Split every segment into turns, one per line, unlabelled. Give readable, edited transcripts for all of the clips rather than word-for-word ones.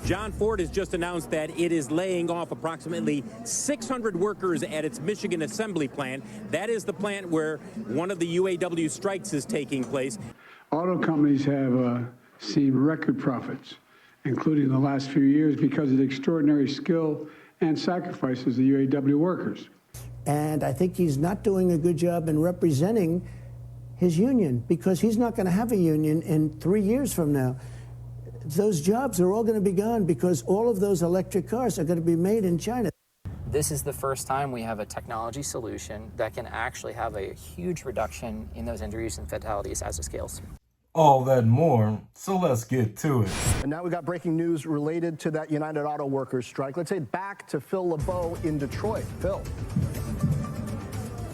John Ford has just announced that it is laying off approximately 600 workers at its Michigan assembly plant. That is the plant where one of the UAW strikes is taking place.
Auto companies have seen record profits, including the last few years, because of the extraordinary skill and sacrifices of the UAW workers.
And I think he's not doing a good job in representing his union, because he's not going to have a union in 3 years from now. Those jobs are all going to be gone because all of those electric cars are going to be made in China.
This is the first time we have a technology solution that can actually have a huge reduction in those injuries and fatalities as it scales.
All that and more, so let's get to it.
And now we got breaking news related to that United Auto Workers strike. Let's head back to Phil LeBeau in Detroit. Phil.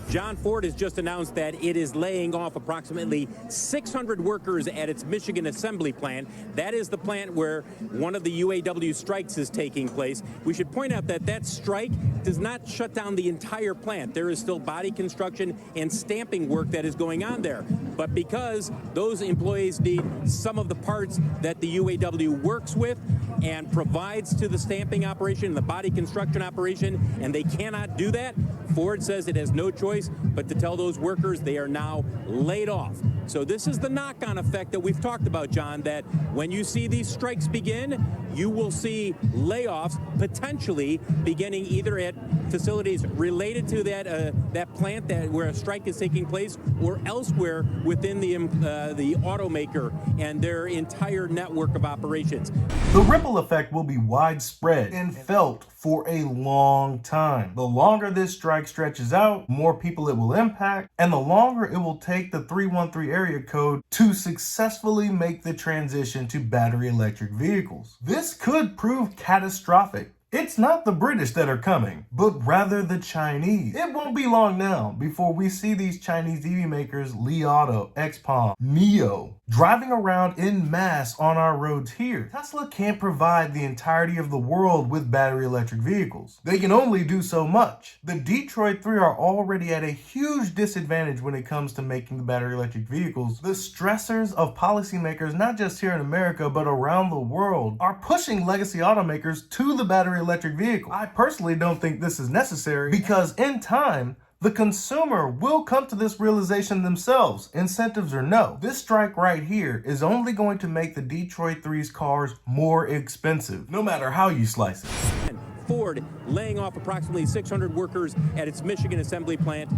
John Ford has just announced that it is laying off approximately 600 workers at its Michigan assembly plant. That is the plant where one of the UAW strikes is taking place. We should point out that that strike does not shut down the entire plant. There is still body construction and stamping work that is going on there. But because those employees need some of the parts that the UAW works with and provides to the stamping operation, the body construction operation, and they cannot do that, Ford says it has no choice but to tell those workers they are now laid off. So this is the knock-on effect that we've talked about, John, that when you see these strikes begin, you will see layoffs potentially beginning either at facilities related to that plant where a strike is taking place, or elsewhere within the automaker and their entire network of operations.
The ripple effect will be widespread and felt for a long time. The longer this strike stretches out, more people it will impact, and the longer it will take the 313 area code to successfully make the transition to battery electric vehicles. This could prove catastrophic. It's not the British that are coming, but rather the Chinese. It won't be long now before we see these Chinese EV makers, Li Auto, XPeng, NIO, driving around en masse on our roads here. Tesla can't provide the entirety of the world with battery electric vehicles. They can only do so much. The Detroit 3 are already at a huge disadvantage when it comes to making the battery electric vehicles. The stressors of policymakers, not just here in America, but around the world, are pushing legacy automakers to the battery electric vehicle. I personally don't think this is necessary, because in time, the consumer will come to this realization themselves, incentives or no. This strike right here is only going to make the Detroit 3's cars more expensive, no matter how you slice it.
Ford laying off approximately 600 workers at its Michigan assembly plant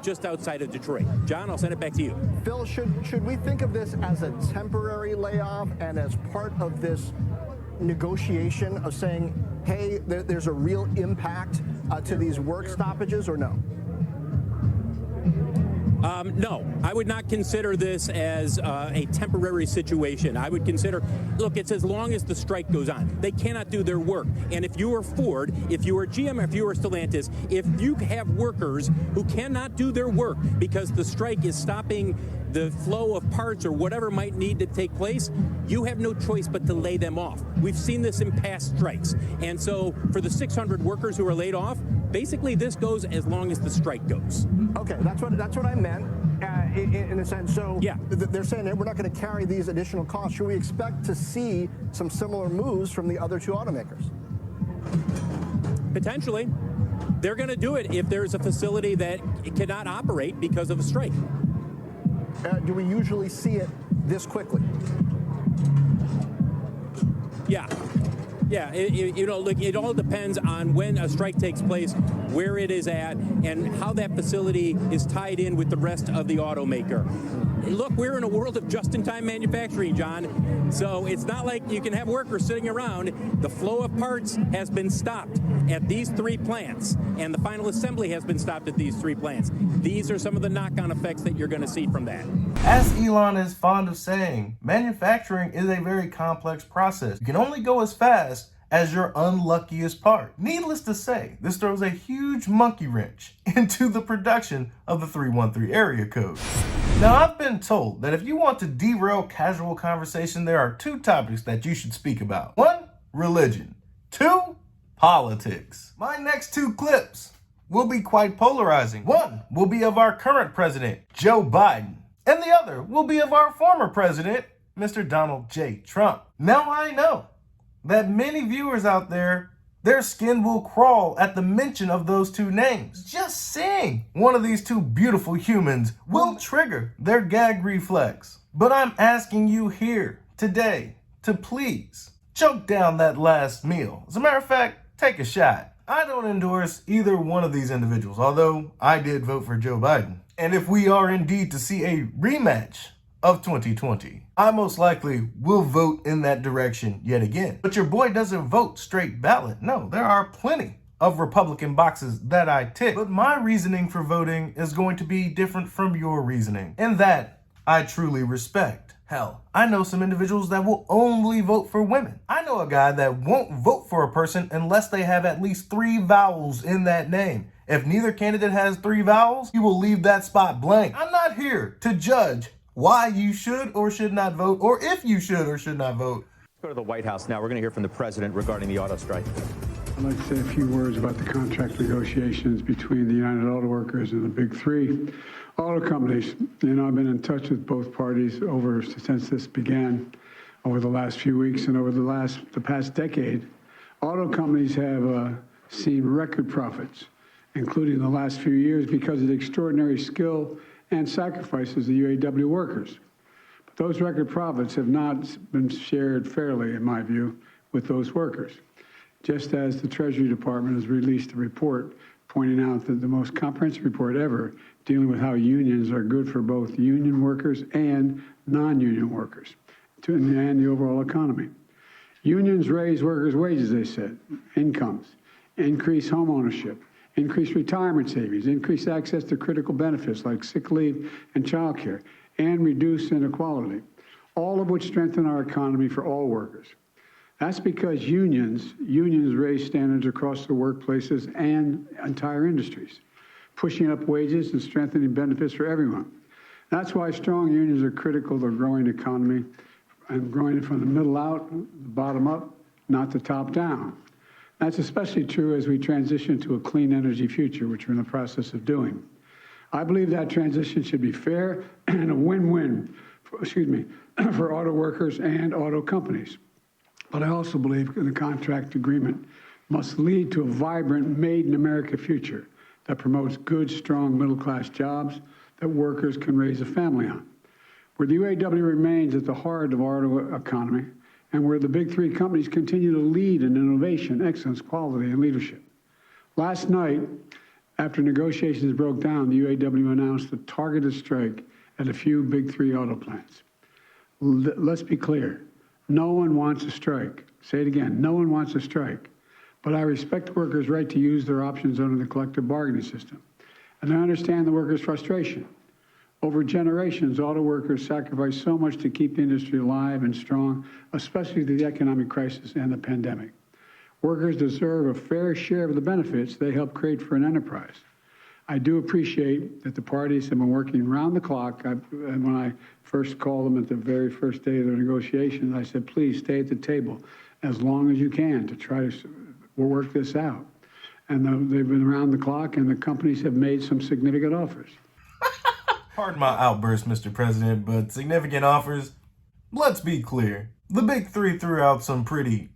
just outside of Detroit. John, I'll send it back to you.
Phil, should we think of this as a temporary layoff and as part of this negotiation of saying, hey, there's a real impact to these work stoppages, or no?
No, I would not consider this as a temporary situation. I would consider, look, it's as long as the strike goes on. They cannot do their work. And if you are Ford, if you are GM, if you are Stellantis, if you have workers who cannot do their work because the strike is stopping the flow of parts or whatever might need to take place, you have no choice but to lay them off. We've seen this in past strikes. And so for the 600 workers who are laid off, basically this goes as long as the strike goes.
Okay, that's what I meant in a sense. So
yeah,
they're saying that we're not going to carry these additional costs. Should we expect to see some similar moves from the other two automakers?
Potentially. They're going to do it if there's a facility that cannot operate because of a strike.
Do we usually see it this quickly?
Yeah. Look, it all depends on when a strike takes place, where it is at, and how that facility is tied in with the rest of the automaker. Look, we're in a world of just-in-time manufacturing, John. So it's not like you can have workers sitting around. The flow of parts has been stopped at these three plants, and the final assembly has been stopped at these three plants. These are some of the knock-on effects that you're going to see from that.
As Elon is fond of saying, manufacturing is a very complex process. You can only go as fast as your unluckiest part. Needless to say, this throws a huge monkey wrench into the production of the 313 area code. Now, I've been told that if you want to derail casual conversation, there are two topics that you should speak about. One, religion. Two, politics. My next two clips will be quite polarizing. One will be of our current president, Joe Biden, and the other will be of our former president, Mr. Donald J. Trump. Now, I know that many viewers out there, their skin will crawl at the mention of those two names. Just seeing one of these two beautiful humans will trigger their gag reflex. But I'm asking you here today to please choke down that last meal. As a matter of fact, take a shot. I don't endorse either one of these individuals, although I did vote for Joe Biden. And if we are indeed to see a rematch of 2020, I most likely will vote in that direction yet again. But your boy doesn't vote straight ballot. No, there are plenty of Republican boxes that I tick. But my reasoning for voting is going to be different from your reasoning, and that I truly respect. Hell, I know some individuals that will only vote for women. I know a guy that won't vote for a person unless they have at least 3 vowels in that name. If neither candidate has 3 vowels, he will leave that spot blank. I'm not here to judge why you should or should not vote, or if you should or should not vote.
Let's go to the White House now. We're going to hear from the president regarding the auto strike.
I'd like to say a few words about the contract negotiations between the United Auto Workers and the big 3 auto companies. You know, I've been in touch with both parties since this began over the last few weeks and over the past decade. Auto companies have seen record profits, including the last few years, because of the extraordinary skill and sacrifices of the UAW workers. But those record profits have not been shared fairly, in my view, with those workers. Just as the Treasury Department has released a report pointing out that the most comprehensive report ever dealing with how unions are good for both union workers and non-union workers and the overall economy. Unions raise workers' wages, they said, incomes, increase home ownership, increase retirement savings, increase access to critical benefits like sick leave and child care, and reduce inequality, all of which strengthen our economy for all workers. That's because unions raise standards across the workplaces and entire industries, pushing up wages and strengthening benefits for everyone. That's why strong unions are critical to a growing economy and growing it from the middle out, the bottom up, not the top down. That's especially true as we transition to a clean energy future, which we're in the process of doing. I believe that transition should be fair and a win-win, for auto workers and auto companies. But I also believe the contract agreement must lead to a vibrant, made-in-America future that promotes good, strong, middle-class jobs that workers can raise a family on, where the UAW remains at the heart of our auto economy, and where the big 3 companies continue to lead in innovation, excellence, quality, and leadership. Last night, after negotiations broke down, the UAW announced a targeted strike at a few big 3 auto plants. Let's be clear. No one wants a strike. Say it again. No one wants a strike. But I respect workers' right to use their options under the collective bargaining system. And I understand the workers' frustration. Over generations, auto workers sacrificed so much to keep the industry alive and strong, especially through the economic crisis and the pandemic. Workers deserve a fair share of the benefits they helped create for an enterprise. I do appreciate that the parties have been working round the clock. And when I first called them at the very first day of the negotiations, I said, please stay at the table as long as you can to try to work this out. And they've been around the clock, and the companies have made some significant offers.
Pardon my outburst, Mr. President, but significant offers? Let's be clear. The big 3 threw out some pretty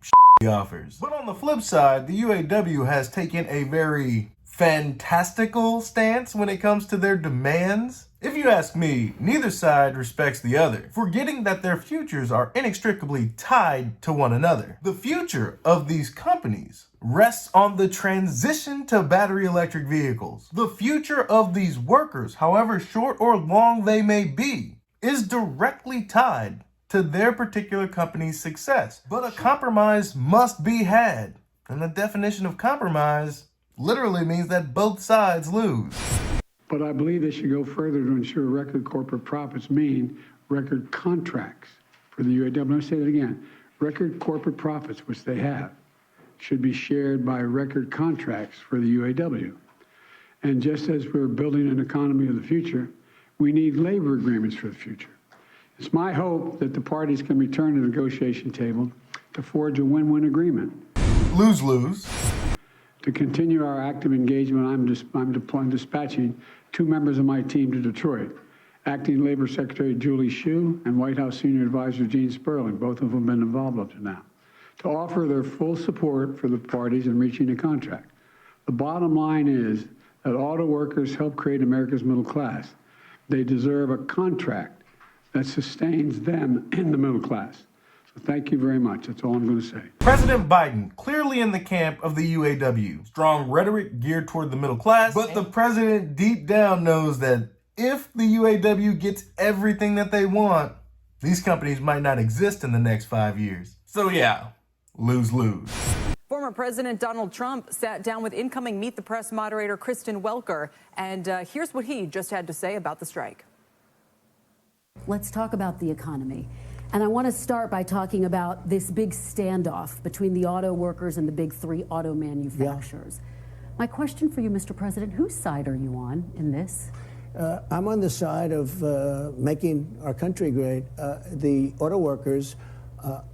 offers. But on the flip side, the UAW has taken a very fantastical stance when it comes to their demands. If you ask me, neither side respects the other, forgetting that their futures are inextricably tied to one another. The future of these companies rests on the transition to battery electric vehicles. The future of these workers, however short or long they may be, is directly tied to their particular company's success. But a compromise must be had. And the definition of compromise literally means that both sides lose.
But I believe they should go further to ensure record corporate profits mean record contracts for the UAW. Let me say that again. Record corporate profits, which they have, should be shared by record contracts for the UAW. And just as we're building an economy of the future, we need labor agreements for the future. It's my hope that the parties can return to the negotiation table to forge a win-win agreement.
Lose-lose.
To continue our active engagement, I'm dispatching 2 members of my team to Detroit, Acting Labor Secretary Julie Hsu and White House Senior Advisor Gene Sperling, both of them have been involved up to now, to offer their full support for the parties in reaching a contract. The bottom line is that auto workers help create America's middle class. They deserve a contract that sustains them in the middle class. So thank you very much. That's all I'm going to say.
President Biden, clearly in the camp of the UAW. Strong rhetoric geared toward the middle class, but the president deep down knows that if the UAW gets everything that they want, these companies might not exist in the next 5 years. So yeah, lose-lose.
Former President Donald Trump sat down with incoming Meet the Press moderator Kristen Welker, and here's what he just had to say about the strike.
Let's talk about the economy. And I want to start by talking about this big standoff between the auto workers and the big three auto manufacturers. My question for you, Mr. President, whose side are you on in this?
I'm on the side of making our country great. The auto workers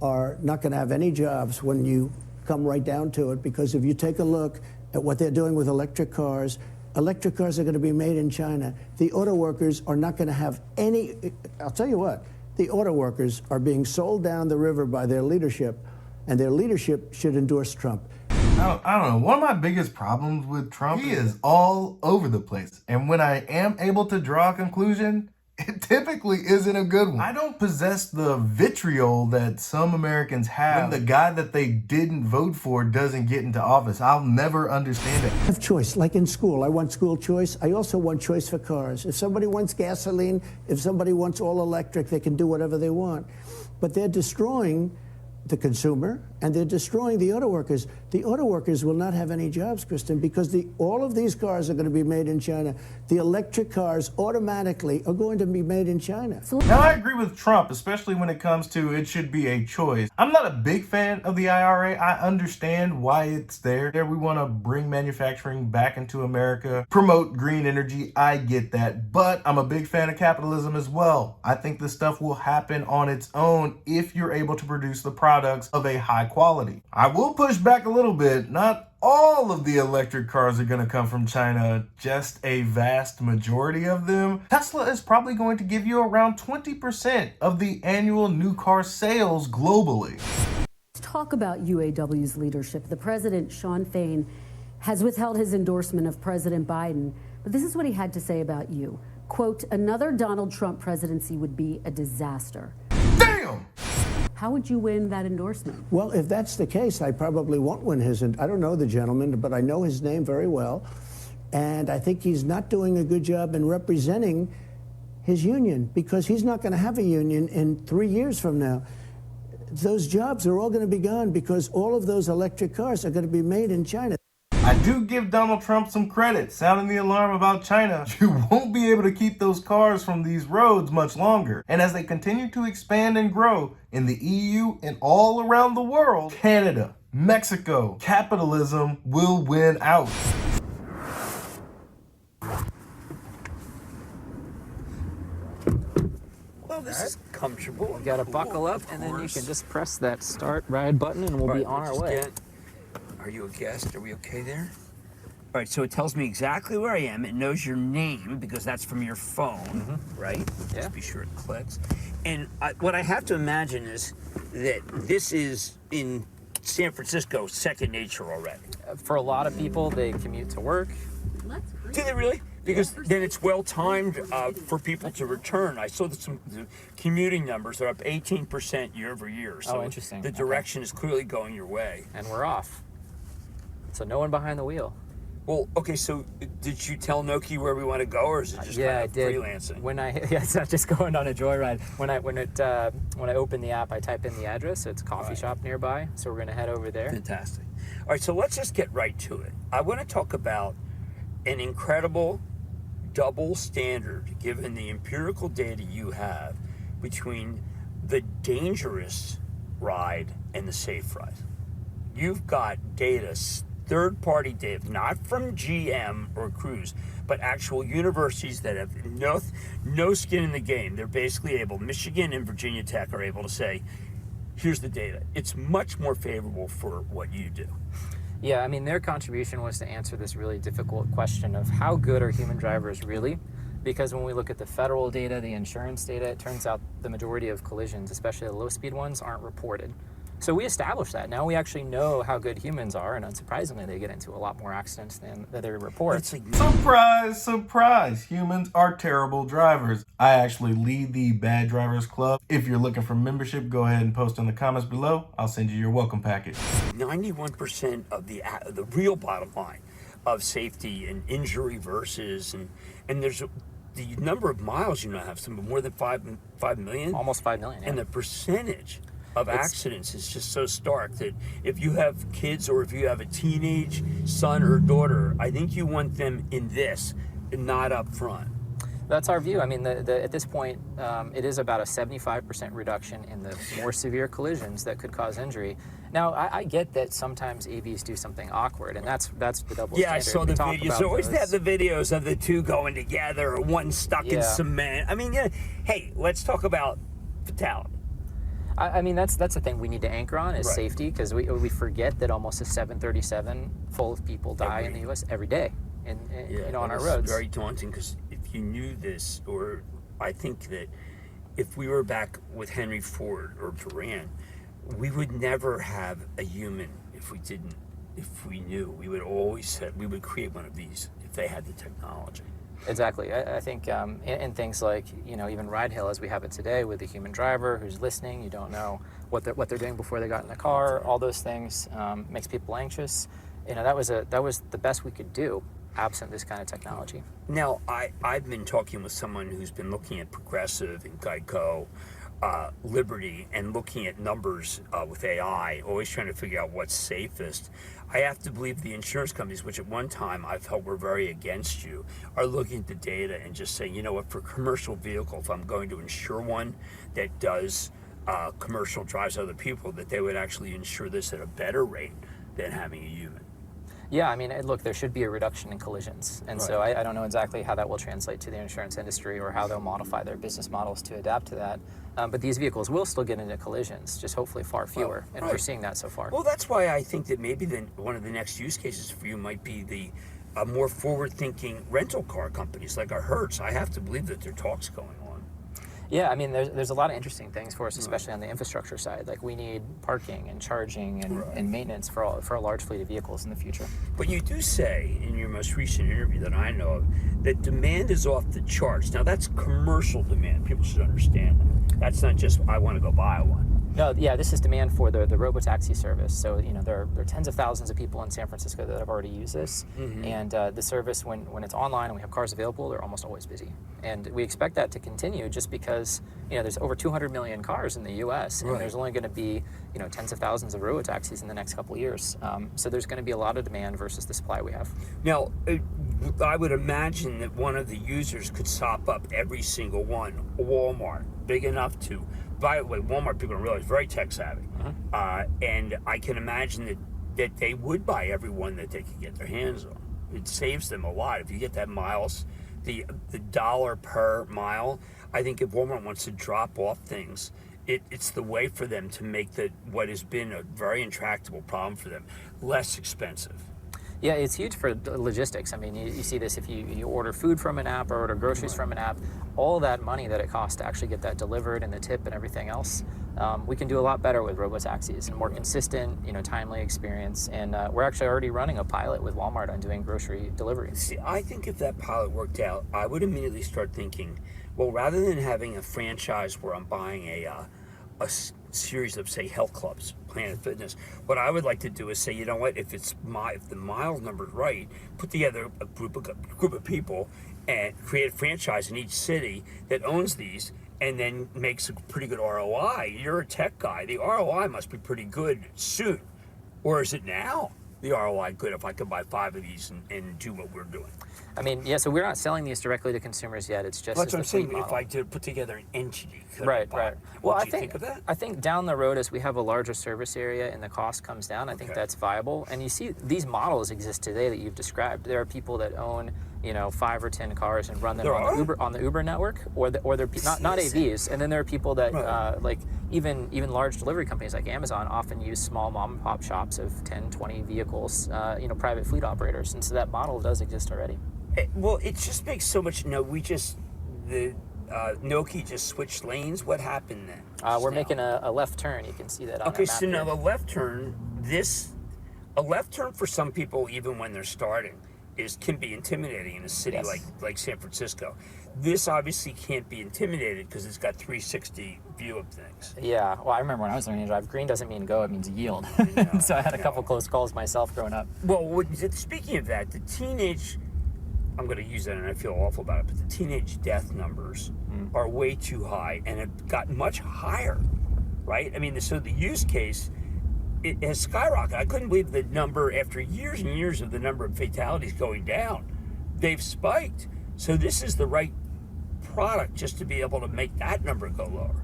are not going to have any jobs when you come right down to it, because if you take a look at what they're doing with electric cars are going to be made in China. The auto workers are not going to have any. I'll tell you what, the auto workers are being sold down the river by their leadership, and their leadership should endorse Trump.
I don't know. One of my biggest problems with Trump, he is all over the place. And when I am able to draw a conclusion, it typically isn't a good one. I don't possess the vitriol that some Americans have when the guy that they didn't vote for doesn't get into office. I'll never understand it.
I have choice, like in school. I want school choice. I also want choice for cars. If somebody wants gasoline, if somebody wants all electric, they can do whatever they want. But they're destroying the consumer, and they're destroying the auto workers. The auto workers will not have any jobs, Kristen, because all of these cars are going to be made in China. The electric cars automatically are going to be made in China.
Now, I agree with Trump, especially when it comes to it should be a choice. I'm not a big fan of the IRA. I understand why it's there. We want to bring manufacturing back into America, promote green energy. I get that. But I'm a big fan of capitalism as well. I think this stuff will happen on its own if you're able to produce the products of a high quality. I will push back a little bit. Not all of the electric cars are going to come from China, just a vast majority of them. Tesla is probably going to give you around 20% of the annual new car sales globally.
Let's talk about UAW's leadership. The president, Sean Fain, has withheld his endorsement of President Biden, but this is what he had to say about you. Quote, another Donald Trump presidency would be a disaster.
Damn!
How would you win that endorsement?
Well, if that's the case, I probably won't win his. I don't know the gentleman, but I know his name very well. And I think he's not doing a good job in representing his union, because he's not going to have a union in 3 years from now. Those jobs are all going to be gone because all of those electric cars are going to be made in China.
I do give Donald Trump some credit, sounding the alarm about China. You won't be able to keep those cars from these roads much longer. And as they continue to expand and grow in the EU and all around the world, Canada, Mexico, capitalism will win out.
Well, this is comfortable. You gotta buckle up, and then you can just press that start ride button, and we'll be on our way.
Are you a guest? Are we okay there? All right, so it tells me exactly where I am. It knows your name because that's from your phone, right?
Yeah.
Just be sure it clicks. And what I have to imagine is that this is in San Francisco second nature already.
For a lot of people, they commute to work.
Do they really? Because then it's well timed for people to return. I saw that the commuting numbers are up 18% year over year. So
interesting.
The direction is clearly going your way.
And we're off. So no one behind the wheel.
Well, okay, so did you tell Noki where we want to go, or is it just
Yeah,
kind
I
of
did.
freelancing?
It's not just going on a joyride. When I open the app, I type in the address. So it's a coffee shop nearby. So we're gonna head over there.
Fantastic. All right, so let's just get right to it. I want to talk about an incredible double standard, given the empirical data you have, between the dangerous ride and the safe ride. You've got data, third-party data, not from GM or Cruise, but actual universities that have no skin in the game. They're basically able, Michigan and Virginia Tech are able to say, here's the data. It's much more favorable for what you do.
Yeah, I mean, their contribution was to answer this really difficult question of how good are human drivers really? Because when we look at the federal data, the insurance data, it turns out the majority of collisions, especially the low-speed ones, aren't reported. So we established that. Now we actually know how good humans are, and unsurprisingly, they get into a lot more accidents than they report.
Surprise, surprise. Humans are terrible drivers. I actually lead the Bad Drivers Club. If you're looking for membership, go ahead and post in the comments below. I'll send you your welcome package.
91% of the real bottom line of safety and injury versus, and there's the number of miles have some more than 5 million.
Almost 5 million. Yeah.
And the percentage of accidents is just so stark that if you have kids or if you have a teenage son or daughter, I think you want them in this and not up front.
That's our view. I mean, at this point, it is about a 75% reduction in the more severe collisions that could cause injury. Now, I get that sometimes AVs do something awkward, and that's the double standard.
Yeah, I saw the videos. So always have the videos of the two going together or one stuck in cement. I mean, hey, let's talk about fatality.
I mean, that's the thing we need to anchor on is safety, because we forget that almost a 737 full of people die in the U.S. every day on our roads.
It's very daunting, because if you knew this, or I think that if we were back with Henry Ford or Duran, we would never have a human if we knew. We would always said we would create one of these if they had the technology.
Exactly. I think in things like, even ride hail as we have it today with the human driver who's listening, you don't know what they're doing before they got in the car, all those things makes people anxious. That was the best we could do absent this kind of technology.
Now, I've been talking with someone who's been looking at Progressive and Geico, Liberty, and looking at numbers with AI, always trying to figure out what's safest. I have to believe the insurance companies, which at one time I felt were very against you, are looking at the data and just saying, you know what, for commercial vehicle, if I'm going to insure one that does commercial drives other people, that they would actually insure this at a better rate than having a human.
Yeah, I mean, look, there should be a reduction in collisions. And so I don't know exactly how that will translate to the insurance industry or how they'll modify their business models to adapt to that. But these vehicles will still get into collisions, just hopefully far fewer. And we're seeing that so far.
Well, that's why I think that maybe one of the next use cases for you might be the more forward-thinking rental car companies like our Hertz. I have to believe that there are talks going on.
Yeah, I mean, there's a lot of interesting things for us, especially on the infrastructure side. Like, we need parking and charging and maintenance for a large fleet of vehicles in the future.
But you do say in your most recent interview that I know of that demand is off the charts. Now, that's commercial demand. People should understand that. That's not just, I want to go buy one.
No, yeah, this is demand for the robotaxi service. So, there are tens of thousands of people in San Francisco that have already used this. Mm-hmm. And the service, when it's online and we have cars available, they're almost always busy. And we expect that to continue just because, there's over 200 million cars in the U.S. And there's only going to be, tens of thousands of robotaxis in the next couple of years. So there's going to be a lot of demand versus the supply we have.
Now, I would imagine that one of the users could sop up every single one. Walmart, big enough to... By the way, Walmart, people don't realize, very tech savvy. And I can imagine that they would buy every one that they could get their hands on. It saves them a lot. If you get that miles, the dollar per mile, I think if Walmart wants to drop off things, it's the way for them to make what has been a very intractable problem for them less expensive.
Yeah, it's huge for logistics. I mean, you see this if you order food from an app or order groceries from an app, all that money that it costs to actually get that delivered and the tip and everything else, we can do a lot better with robotaxis and more consistent, timely experience. And we're actually already running a pilot with Walmart on doing grocery deliveries.
See, I think if that pilot worked out, I would immediately start thinking, well, rather than having a franchise where I'm buying a series of, say, health clubs, Planet Fitness, what I would like to do is say, you know what, if the mile number's right, put together a group of people and create a franchise in each city that owns these and then makes a pretty good ROI. You're a tech guy. The ROI must be pretty good soon. Or is it now? The ROI good if I could buy 5 of these and do what we're doing.
I mean, yeah, so we're not selling these directly to consumers yet. It's just
that's what I'm saying. If I did put together an entity,
right. Well,
do you think of that?
I think down the road, as we have a larger service area and the cost comes down, I think that's viable. And you see these models exist today that you've described. There are people that own 5 or 10 cars and run them on the Uber network, or they're not AVs. And then there are people that like even large delivery companies like Amazon often use small mom and pop shops of 10, 20 vehicles, private fleet operators. And so that model does exist already.
Well, it just makes so much. The Noki just switched lanes. What happened then?
We're making a left turn. You can see that on
Okay,
our map
so now
here.
the left turn, a left turn for some people, even when they're starting, can be intimidating in a city like San Francisco. This obviously can't be intimidated because it's got 360 view of things.
Yeah, well, I remember when I was learning to drive, green doesn't mean go, it means yield. So I had a couple close calls myself growing up.
Well, speaking of that, I'm going to use that and I feel awful about it, but the teenage death numbers are way too high and have gotten much higher, right? I mean, so the use case, it has skyrocketed. I couldn't believe the number, after years and years of the number of fatalities going down, they've spiked. So this is the right product just to be able to make that number go lower.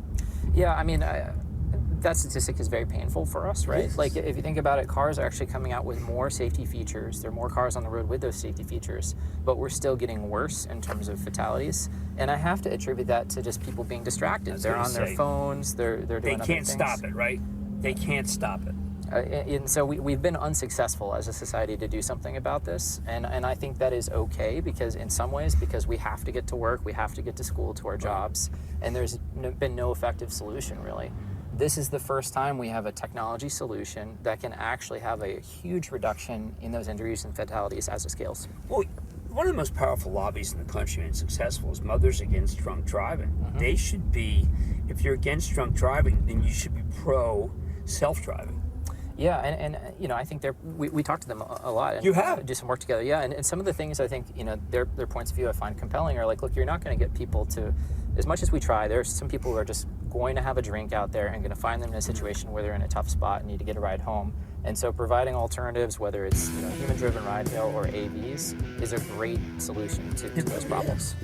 Yeah, I mean, that statistic is very painful for us, right?
Yes.
Like, if you think about it, cars are actually coming out with more safety features. There are more cars on the road with those safety features, but we're still getting worse in terms of fatalities. And I have to attribute that to just people being distracted. They're on their phones, they're doing other things.
They can't stop it, right? They can't stop it.
And so we've been unsuccessful as a society to do something about this, and I think that is okay, because in some ways, because we have to get to work, we have to get to school, to our jobs, and there's been no effective solution, really. This is the first time we have a technology solution that can actually have a huge reduction in those injuries and fatalities as it scales.
Well, one of the most powerful lobbies in the country and successful is Mothers Against Drunk Driving. They should be, if you're against drunk driving, then you should be pro self-driving.
Yeah, and you know, I think we talk to them a lot. And
You have?
do some work together. Yeah, and some of the things I think, you know, their points of view I find compelling are like, look, you're not going to get people to, as much as we try, there's some people who are just going to have a drink out there and going to find them in a situation where they're in a tough spot and need to get a ride home. And so providing alternatives, whether it's, you know, human-driven ride hail or AVs, is a great solution to those problems.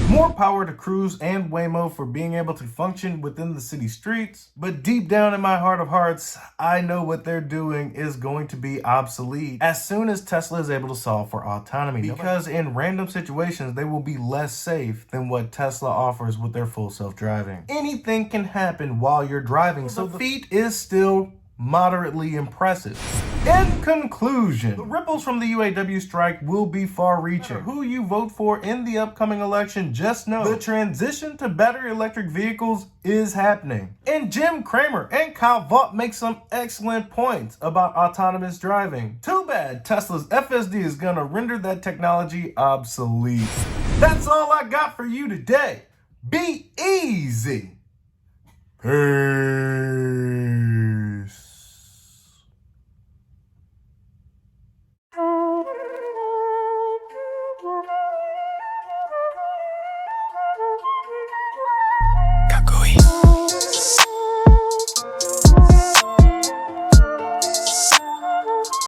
More power to Cruise and Waymo for being able to function within the city streets, but deep down in my heart of hearts, I know what they're doing is going to be obsolete as soon as Tesla is able to solve for autonomy, because in random situations, they will be less safe than what Tesla offers with their full self-driving. Anything can happen while you're driving, so the feat is still moderately impressive. In conclusion, the ripples from the UAW strike will be far-reaching. Who you vote for in the upcoming election, just know the transition to battery electric vehicles is happening. And Jim Cramer and Kyle Vogt make some excellent points about autonomous driving. Too bad Tesla's FSD is gonna render that technology obsolete. That's all I got for you today. Be easy. Peace.